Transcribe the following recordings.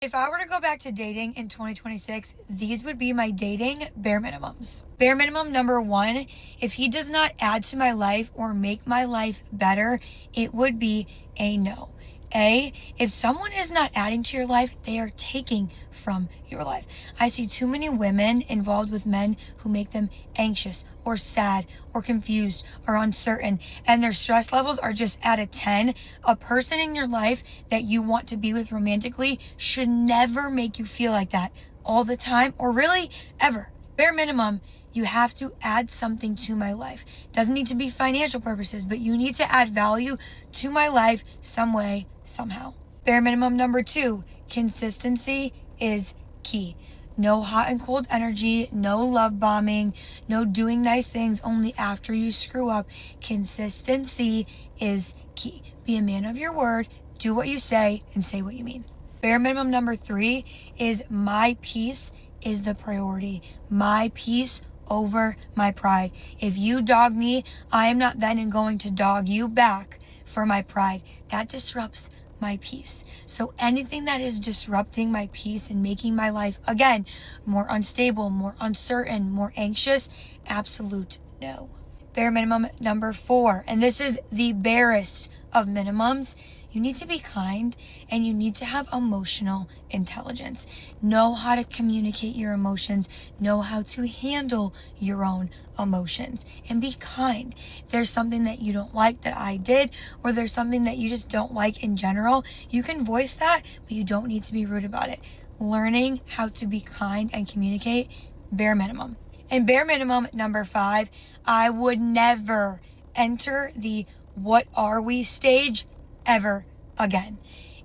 If I were to go back to dating in 2026, these would be my dating bare minimums. Bare minimum number one, if he does not add to my life or make my life better, it would be a no. If someone is not adding to your life, they are taking from your life. I see too many women involved with men who make them anxious or sad or confused or uncertain, and their stress levels are just at a 10. A person in your life that you want to be with romantically should never make you feel like that all the time, or really ever. Bare minimum, you have to add something to my life. Doesn't need to be financial purposes, but you need to add value to my life some way, somehow. Bare minimum number two, consistency is key. No hot and cold energy, no love bombing, no doing nice things only after you screw up. Consistency is key. Be a man of your word, do what you say, and say what you mean. Bare minimum number three is my peace is the priority. My peace over my pride. If you dog me, I am not then going to dog you back for my pride. That disrupts my peace. So anything that is disrupting my peace and making my life, again, more unstable, more uncertain, more anxious, absolute no. Bare minimum number four, and this is the barest of minimums. You need to be kind and you need to have emotional intelligence. Know how to communicate your emotions, know how to handle your own emotions, and be kind. If there's something that you don't like that I did, or there's something that you just don't like in general, you can voice that, but you don't need to be rude about it. Learning how to be kind and communicate, bare minimum. And bare minimum number five, I would never enter the what are we stage ever again.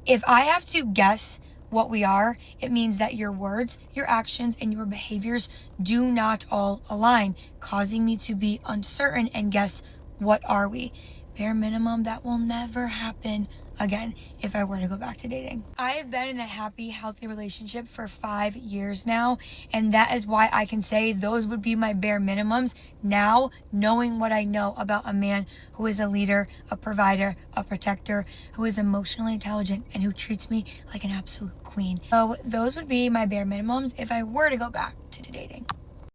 If I have to guess what we are, it means that your words, your actions, and your behaviors do not all align, causing me to be uncertain and guess what are we. Bare minimum, that will never happen again if I were to go back to dating. I have been in a happy, healthy relationship for 5 years now, and that is why I can say those would be my bare minimums now, knowing what I know about a man who is a leader, a provider, a protector, who is emotionally intelligent, and who treats me like an absolute queen. So those would be my bare minimums if I were to go back to dating.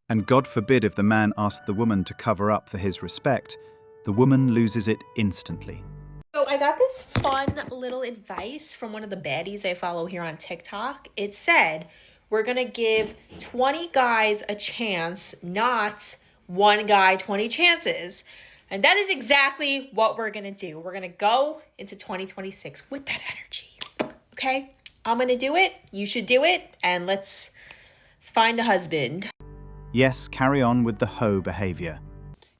And God forbid if the man asked the woman to cover up for his respect, the woman loses it instantly. So I got this fun little advice from one of the baddies I follow here on TikTok. It said, we're going to give 20 guys a chance, not one guy 20 chances. And that is exactly what we're going to do. We're going to go into 2026 with that energy. Okay? I'm going to do it. You should do it. And let's find a husband. Yes, carry on with the hoe behavior.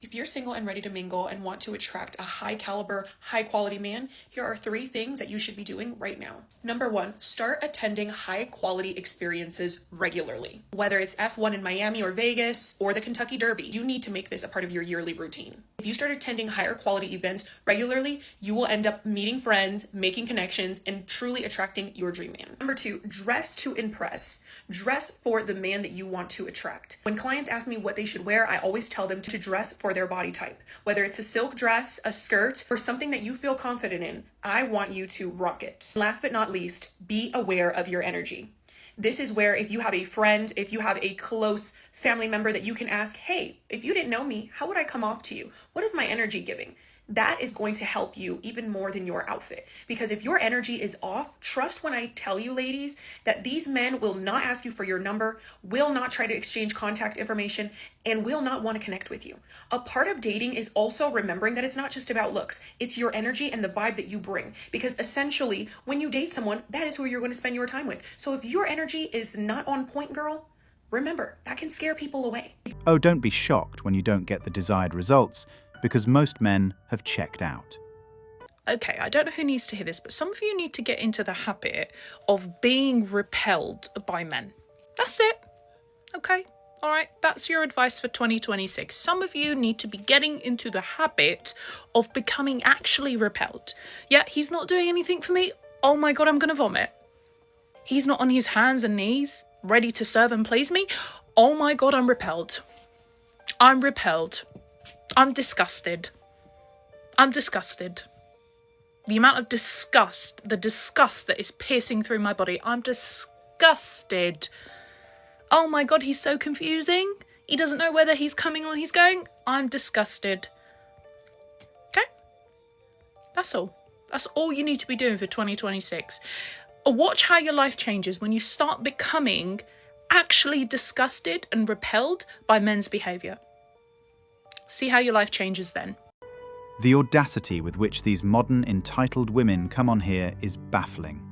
If you're single and ready to mingle and want to attract a high caliber, high quality man, here are 3 things that you should be doing right now. Number 1, start attending high quality experiences regularly. Whether it's F1 in Miami or Vegas or the Kentucky Derby, you need to make this a part of your yearly routine. If you start attending higher quality events regularly, you will end up meeting friends, making connections, and truly attracting your dream man. Number 2, dress to impress. Dress for the man that you want to attract. When clients ask me what they should wear, I always tell them to dress for their body type. Whether it's a silk dress, a skirt, or something that you feel confident in, I want you to rock it. Last but not least, be aware of your energy. This is where if you have a friend, if you have a close family member that you can ask, hey, if you didn't know me, how would I come off to you? What is my energy giving? That is going to help you even more than your outfit. Because if your energy is off, trust when I tell you, ladies, that these men will not ask you for your number, will not try to exchange contact information, and will not want to connect with you. A part of dating is also remembering that it's not just about looks. It's your energy and the vibe that you bring. Because essentially, when you date someone, that is who you're going to spend your time with. So if your energy is not on point, girl, remember, that can scare people away. Oh, don't be shocked when you don't get the desired results, because most men have checked out. Okay, I don't know who needs to hear this, but some of you need to get into the habit of being repelled by men. That's it. Okay, all right, that's your advice for 2026. Some of you need to be getting into the habit of becoming actually repelled. Yeah, he's not doing anything for me. Oh my God, I'm going to vomit. He's not on his hands and knees, ready to serve and please me. Oh my God, I'm repelled. I'm repelled. I'm disgusted. I'm disgusted. The amount of disgust, the disgust that is piercing through my body, I'm disgusted. disgusted. Oh my God, he's so confusing. He doesn't know whether he's coming or he's going. I'm disgusted. Okay? That's all. That's all you need to be doing for 2026. Watch how your life changes when you start becoming actually disgusted and repelled by men's behaviour. See how your life changes then. The audacity with which these modern entitled women come on here is baffling.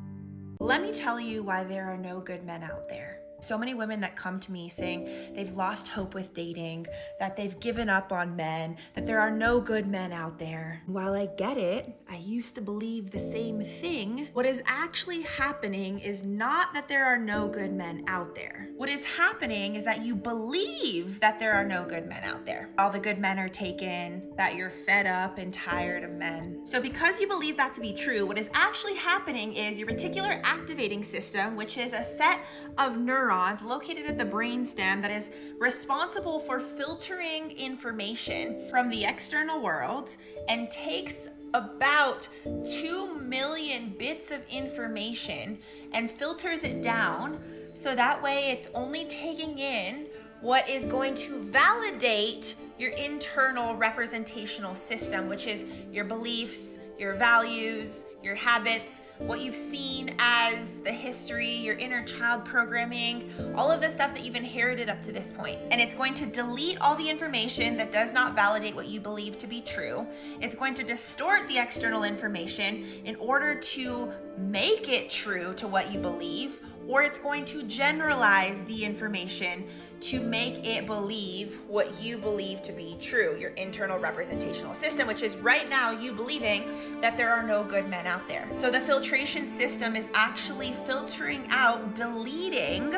Let me tell you why there are no good men out there. So many women that come to me saying they've lost hope with dating, that they've given up on men, that there are no good men out there. While I get it, I used to believe the same thing. What is actually happening is not that there are no good men out there. What is happening is that you believe that there are no good men out there. All the good men are taken, that you're fed up and tired of men. So because you believe that to be true, what is actually happening is your reticular activating system, which is a set of neurons located at the brainstem that is responsible for filtering information from the external world and takes about 2 million bits of information and filters it down so that way it's only taking in what is going to validate your internal representational system, which is your beliefs, your values, your habits, what you've seen as the history, your inner child programming, all of the stuff that you've inherited up to this point. And it's going to delete all the information that does not validate what you believe to be true. It's going to distort the external information in order to make it true to what you believe, or it's going to generalize the information to make it believe what you believe to be true, your internal representational system, which is right now you believing that there are no good men out there. So the filtration system is actually filtering out, deleting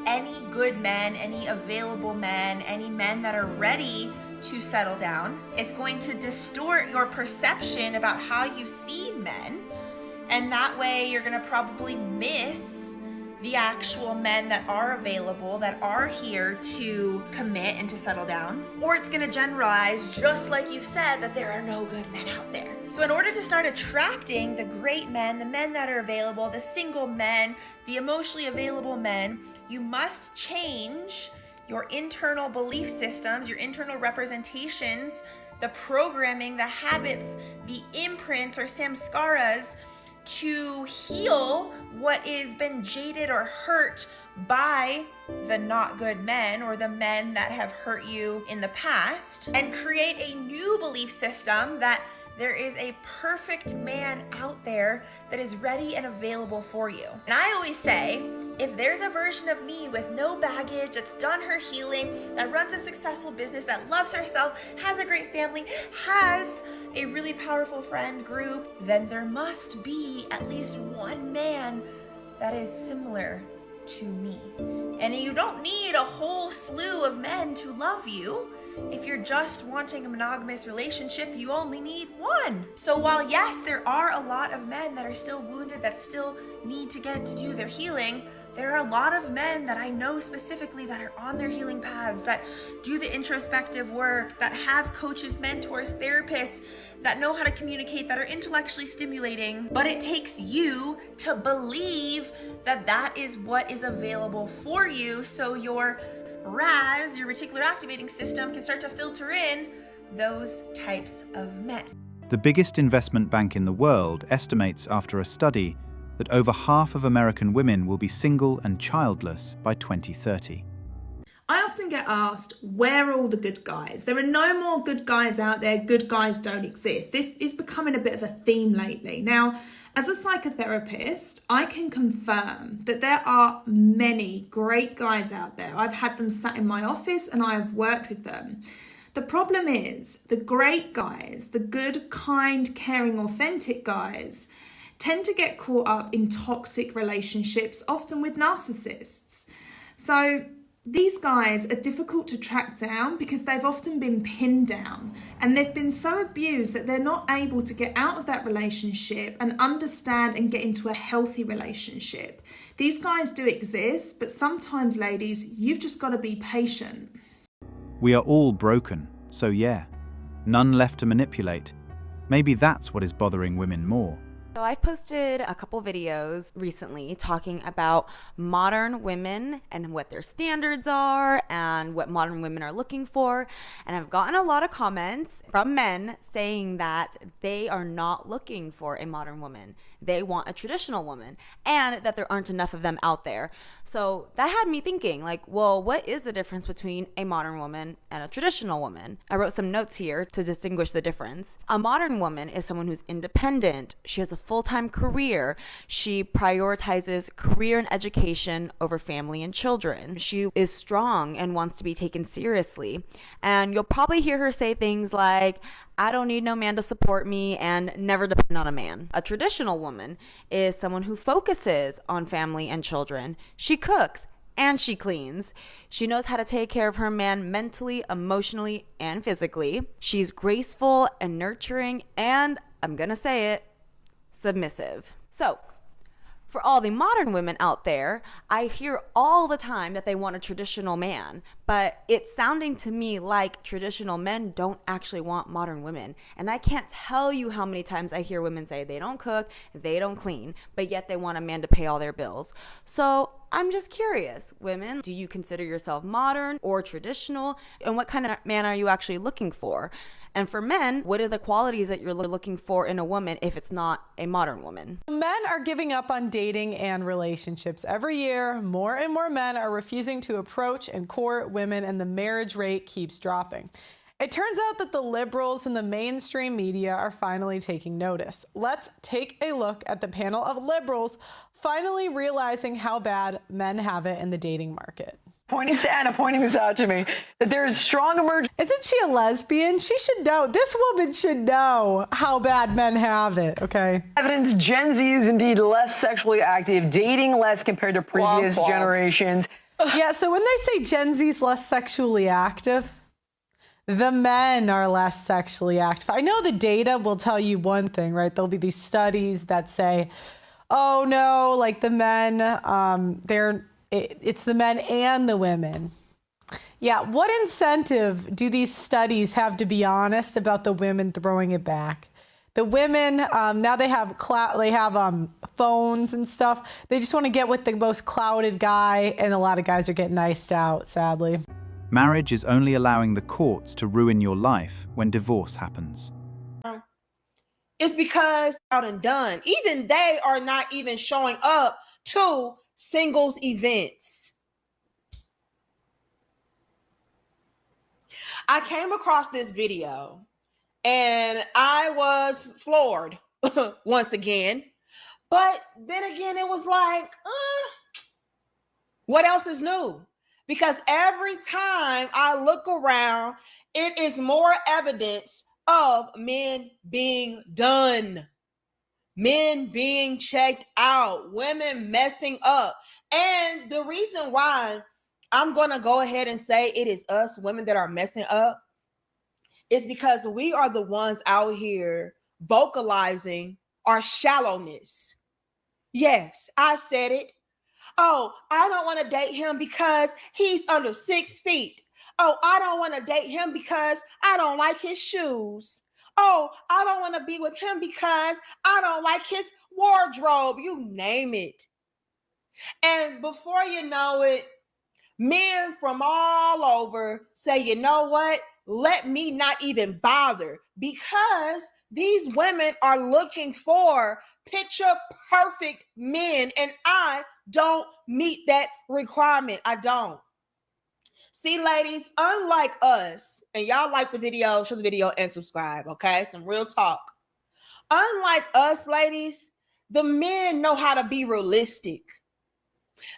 any good men, any available men, any men that are ready to settle down. It's going to distort your perception about how you see men, and that way you're going to probably miss the actual men that are available, that are here to commit and to settle down. Or it's gonna generalize, just like you've said, that there are no good men out there. So in order to start attracting the great men, the men that are available, the single men, the emotionally available men, you must change your internal belief systems, your internal representations, the programming, the habits, the imprints or samskaras, to heal what has been jaded or hurt by the not good men or the men that have hurt you in the past, and create a new belief system that there is a perfect man out there that is ready and available for you. And I always say, if there's a version of me with no baggage, that's done her healing, that runs a successful business, that loves herself, has a great family, has a really powerful friend group, then there must be at least one man that is similar to me. And you don't need a whole slew of men to love you. If you're just wanting a monogamous relationship, you only need one. So while yes, there are a lot of men that are still wounded, that still need to get to do their healing, there are a lot of men that I know specifically that are on their healing paths, that do the introspective work, that have coaches, mentors, therapists, that know how to communicate, that are intellectually stimulating. But it takes you to believe that that is what is available for you, so your RAS, your reticular activating system, can start to filter in those types of men. The biggest investment bank in the world estimates after a study that over half of American women will be single and childless by 2030. I often get asked, where are all the good guys? There are no more good guys out there. Good guys don't exist. This is becoming a bit of a theme lately. Now, as a psychotherapist, I can confirm that there are many great guys out there. I've had them sat in my office and I have worked with them. The problem is the great guys, the good, kind, caring, authentic guys, tend to get caught up in toxic relationships, often with narcissists. So these guys are difficult to track down because they've often been pinned down and they've been so abused that they're not able to get out of that relationship and understand and get into a healthy relationship. These guys do exist, but sometimes, ladies, you've just got to be patient. We are all broken, so yeah, none left to manipulate. Maybe that's what is bothering women more. So I've posted a couple videos recently talking about modern women and what their standards are and what modern women are looking for. And I've gotten a lot of comments from men saying that they are not looking for a modern woman. They want a traditional woman, and that there aren't enough of them out there. So that had me thinking, like, well, what is the difference between a modern woman and a traditional woman? I wrote some notes here to distinguish the difference. A modern woman is someone who's independent. She has a full-time career. She prioritizes career and education over family and children. She is strong and wants to be taken seriously. And you'll probably hear her say things like, I don't need no man to support me, and never depend on a man. A traditional woman is someone who focuses on family and children. She cooks and she cleans. She knows how to take care of her man mentally, emotionally, and physically. She's graceful and nurturing, and I'm gonna say it, submissive. So, for all the modern women out there, I hear all the time that they want a traditional man, but it's sounding to me like traditional men don't actually want modern women. And I can't tell you how many times I hear women say they don't cook, they don't clean, but yet they want a man to pay all their bills. So I'm just curious, women, do you consider yourself modern or traditional? And what kind of man are you actually looking for? And for men, what are the qualities that you're looking for in a woman if it's not a modern woman? Men are giving up on dating and relationships. Every year, more and more men are refusing to approach and court women, and the marriage rate keeps dropping. It turns out that the liberals and the mainstream media are finally taking notice. Let's take a look at the panel of liberals finally realizing how bad men have it in the dating market. Pointing to Anna, pointing this out to me, that there is strong emergence. Isn't she a lesbian? She should know. This woman should know how bad men have it, okay? Evidence Gen Z is indeed less sexually active, dating less compared to previous generations. Yeah, so when they say Gen Z is less sexually active, the men are less sexually active. I know the data will tell you one thing, right? There'll be these studies that say, oh no, like the men, it's the men and the women. Yeah, what incentive do these studies have to be honest about the women throwing it back? The women, now they have phones and stuff. They just want to get with the most clouded guy, and a lot of guys are getting iced out, sadly. Marriage is only allowing the courts to ruin your life when divorce happens. It's because out and done. Even they are not even showing up to singles events. I came across this video and I was floored once again. But then again, it was like, what else is new? Because every time I look around, it is more evidence of men being done, men being checked out, women messing up. And the reason why I'm going to go ahead and say it is us women that are messing up is because we are the ones out here vocalizing our shallowness. Yes, I said it. Oh, I don't want to date him because he's under 6 feet. Oh, I don't want to date him because I don't like his shoes. Oh, I don't want to be with him because I don't like his wardrobe. You name it. And before you know it, men from all over say, you know what? Let me not even bother, because these women are looking for picture perfect men, and I don't meet that requirement. I don't. See, ladies, unlike us, and y'all like the video, show the video and subscribe, okay? Some real talk. Unlike us, ladies, the men know how to be realistic.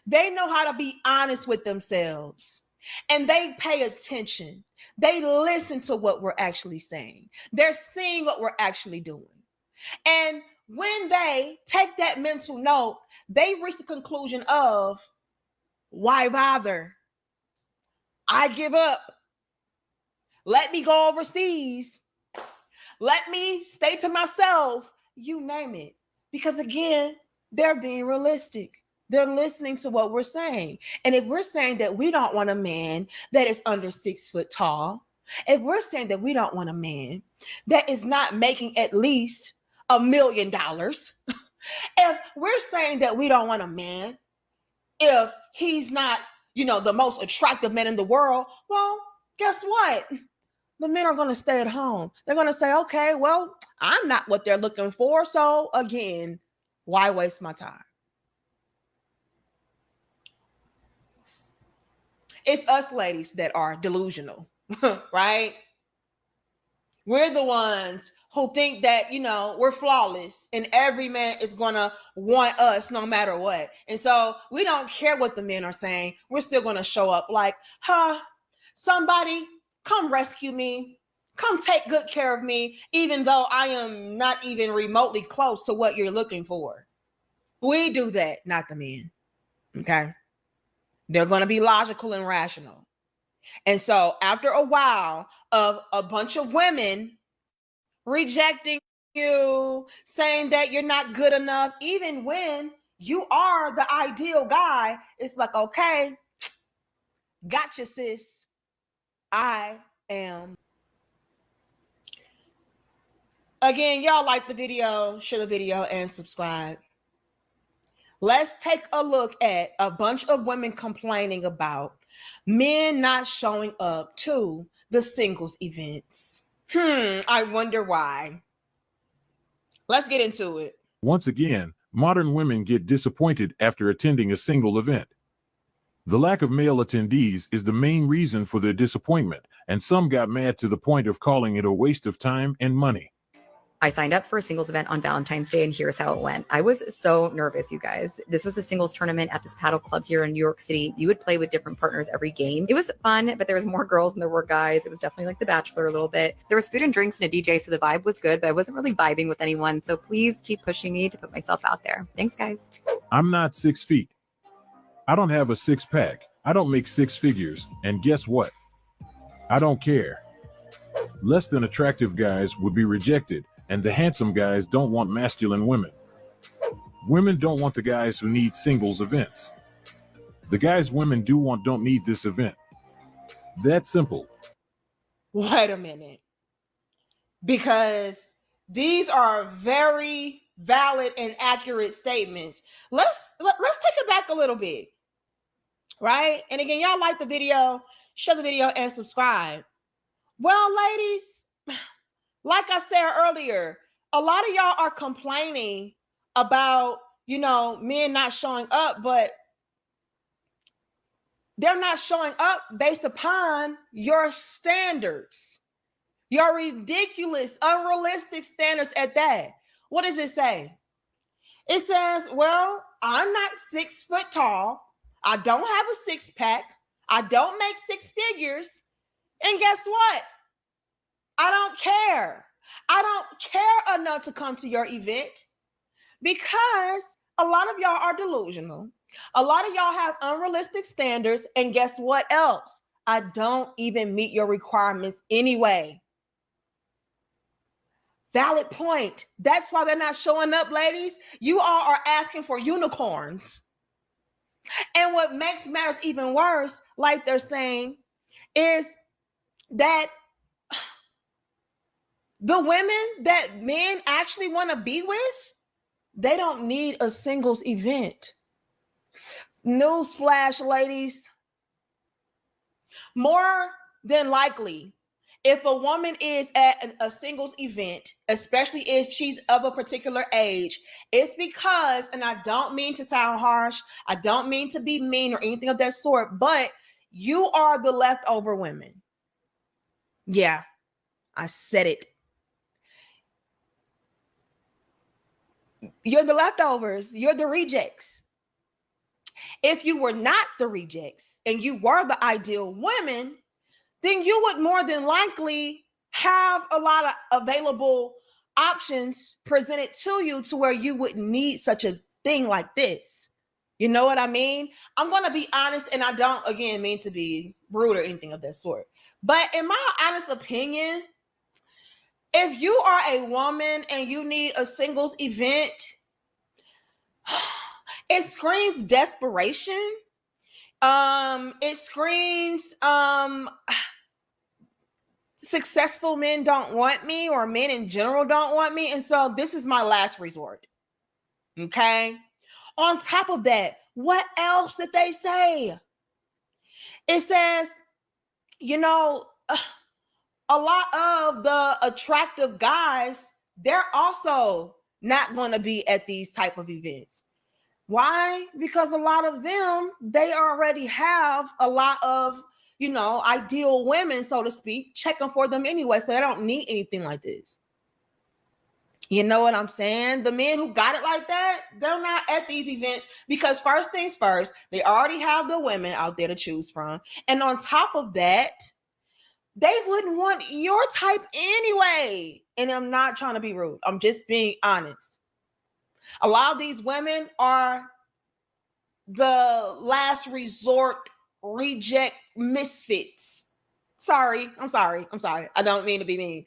They know how to be honest with themselves, and they pay attention. They listen to what we're actually saying. They're seeing what we're actually doing. And when they take that mental note, they reach the conclusion of, why bother? I give up. Let me go overseas. Let me stay to myself. You name it. Because again, they're being realistic. They're listening to what we're saying. And if we're saying that we don't want a man that is under 6 foot tall, if we're saying that we don't want a man that is not making at least $1 million. If we're saying that we don't want a man, if he's not, the most attractive man in the world, well, guess what? The men are going to stay at home. They're going to say, okay, well, I'm not what they're looking for. So again, why waste my time? It's us ladies that are delusional, right? We're the ones who think that, we're flawless and every man is going to want us no matter what. And so we don't care what the men are saying. We're still going to show up like, somebody come rescue me. Come take good care of me, even though I am not even remotely close to what you're looking for. We do that, not the men. Okay? They're going to be logical and rational. And so after a while of a bunch of women rejecting you, saying that you're not good enough, even when you are the ideal guy, it's like, okay, gotcha, sis. I am. Again, y'all like the video, share the video, and subscribe. Let's take a look at a bunch of women complaining about men not showing up to the singles events. I wonder why. Let's get into it. Once again, modern women get disappointed after attending a single event. The lack of male attendees is the main reason for their disappointment, and some got mad to the point of calling it a waste of time and money. I signed up for a singles event on Valentine's Day, and here's how it went. I was so nervous, you guys. This was a singles tournament at this paddle club here in New York City. You would play with different partners every game. It was fun, but there was more girls than there were guys. It was definitely like The Bachelor a little bit. There was food and drinks and a DJ, so the vibe was good, but I wasn't really vibing with anyone. So please keep pushing me to put myself out there. Thanks, guys. I'm not 6 feet. I don't have a six-pack. I don't make six figures. And guess what? I don't care. Less than attractive guys would be rejected, and the handsome guys don't want masculine women. Women don't want the guys who need singles events. The guys women do want don't need this event. That simple. Wait a minute. Because these are very valid and accurate statements. Let's take it back a little bit. Right? And again, y'all like the video, share the video, and subscribe. Well, ladies, like I said earlier, a lot of y'all are complaining about, men not showing up, but they're not showing up based upon your standards, your ridiculous, unrealistic standards at that. What does it say? It says, well, I'm not 6 foot tall. I don't have a six-pack. I don't make six figures. And guess what? I don't care. I don't care enough to come to your event because a lot of y'all are delusional. A lot of y'all have unrealistic standards. And guess what else? I don't even meet your requirements anyway. Valid point. That's why they're not showing up, ladies. You all are asking for unicorns. And what makes matters even worse, like they're saying, is that the women that men actually want to be with, they don't need a singles event. Newsflash, ladies. More than likely, if a woman is at a singles event, especially if she's of a particular age, it's because, and I don't mean to sound harsh, I don't mean to be mean or anything of that sort, but you are the leftover women. Yeah, I said it. You're the leftovers. You're the rejects. If you were not the rejects and you were the ideal women, then you would more than likely have a lot of available options presented to you to where you wouldn't need such a thing like this. You know what I mean? I'm going to be honest, and I don't, again, mean to be rude or anything of that sort. But in my honest opinion, if you are a woman and you need a singles event, it screams desperation. It screams successful men don't want me, or men in general don't want me. And so this is my last resort. Okay. On top of that, what else did they say? It says, you know, a lot of the attractive guys, they're also not going to be at these type of events. Why? Because a lot of them, they already have a lot of, you know, ideal women, so to speak, checking for them anyway. So they don't need anything like this. You know what I'm saying? The men who got it like that, they're not at these events because first things first, they already have the women out there to choose from. And on top of that, they wouldn't want your type anyway. And I'm not trying to be rude. I'm just being honest. A lot of these women are the last resort reject misfits. I'm sorry. I don't mean to be mean.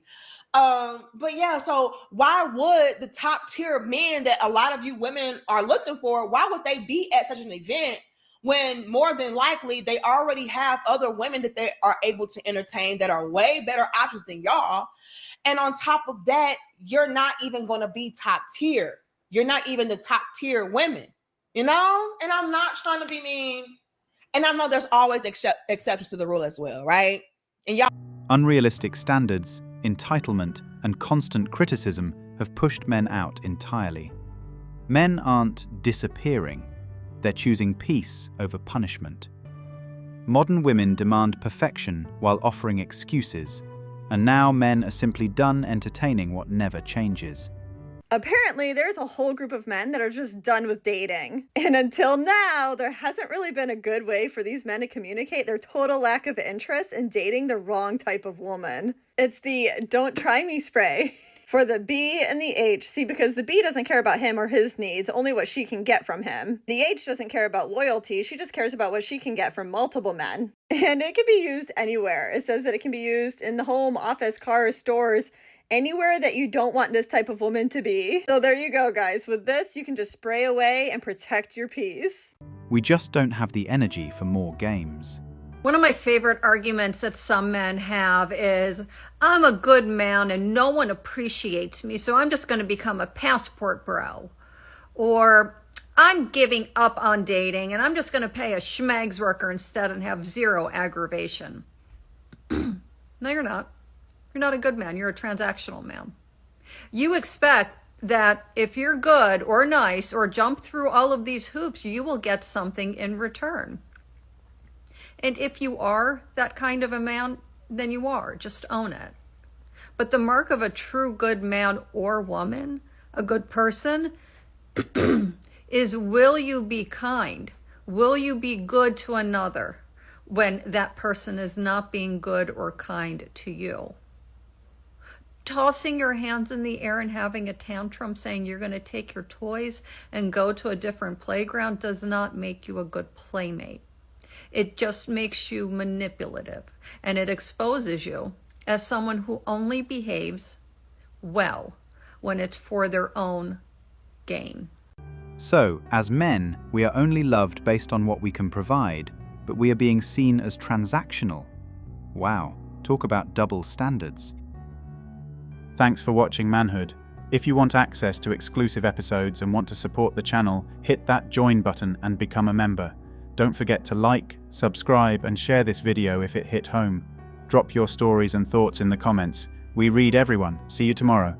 But yeah, so why would the top tier men that a lot of you women are looking for, why would they be at such an event when more than likely they already have other women that they are able to entertain that are way better options than y'all? And on top of that, you're not even going to be top tier. You're not even the top tier women, you know? And I'm not trying to be mean. And I know there's always exceptions to the rule as well, right? And y'all. Unrealistic standards, entitlement, and constant criticism have pushed men out entirely. Men aren't disappearing, they're choosing peace over punishment. Modern women demand perfection while offering excuses, and now men are simply done entertaining what never changes. Apparently, there's a whole group of men that are just done with dating. And until now, there hasn't really been a good way for these men to communicate their total lack of interest in dating the wrong type of woman. It's the "don't try me" spray for the B and the H. See, because the B doesn't care about him or his needs, only what she can get from him. The H doesn't care about loyalty. She just cares about what she can get from multiple men. And it can be used anywhere. It says that it can be used in the home, office, cars, stores, anywhere that you don't want this type of woman to be. So there you go, guys. With this, you can just spray away and protect your peace. We just don't have the energy for more games. One of my favorite arguments that some men have is, I'm a good man and no one appreciates me, so I'm just going to become a passport bro. Or, I'm giving up on dating and I'm just going to pay a schmags worker instead and have zero aggravation. No, you're not. You're not a good man. You're a transactional man. You expect that if you're good or nice or jump through all of these hoops, you will get something in return. And if you are that kind of a man, then you are. Just own it. But the mark of a true good man or woman, a good person, is will you be kind? Will you be good to another when that person is not being good or kind to you? Tossing your hands in the air and having a tantrum saying you're going to take your toys and go to a different playground does not make you a good playmate. It just makes you manipulative, and it exposes you as someone who only behaves well when it's for their own gain. So, as men, we are only loved based on what we can provide, but we are being seen as transactional. Wow, talk about double standards. Thanks for watching Manhood. If you want access to exclusive episodes and want to support the channel, hit that join button and become a member. Don't forget to like, subscribe, and share this video if it hit home. Drop your stories and thoughts in the comments. We read everyone. See you tomorrow.